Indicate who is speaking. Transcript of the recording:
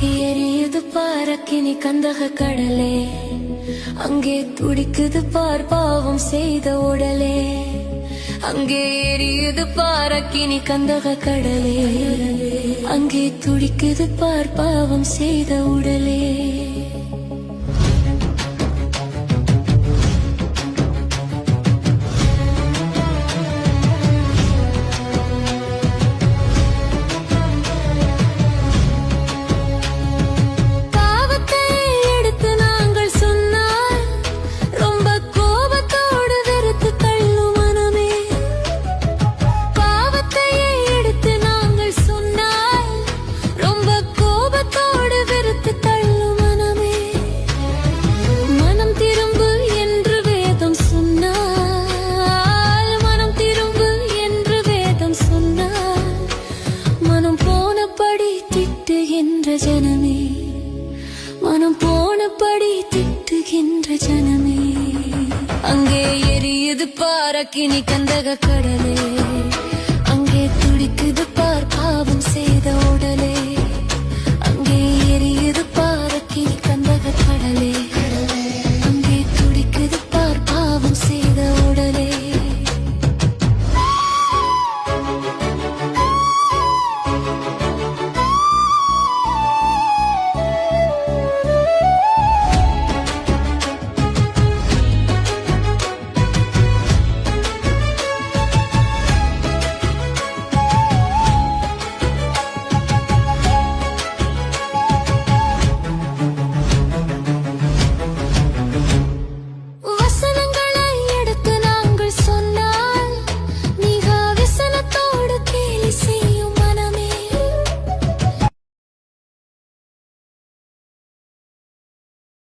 Speaker 1: எரியுது பாரக்கினி கந்தக கடலே, அங்கே துடிக்குது பார் பாவம் செய்த உடலே. அங்கே எரியுது பாரக்கினி கந்தக கடலே, அங்கே துடிக்குது பார் பாவம் செய்த உடலே. ஜனமே மனம் போனபடி திட்டுகின்ற ஜனமே, அங்கே எரியுது பாரக்கினி கந்தக கடலே.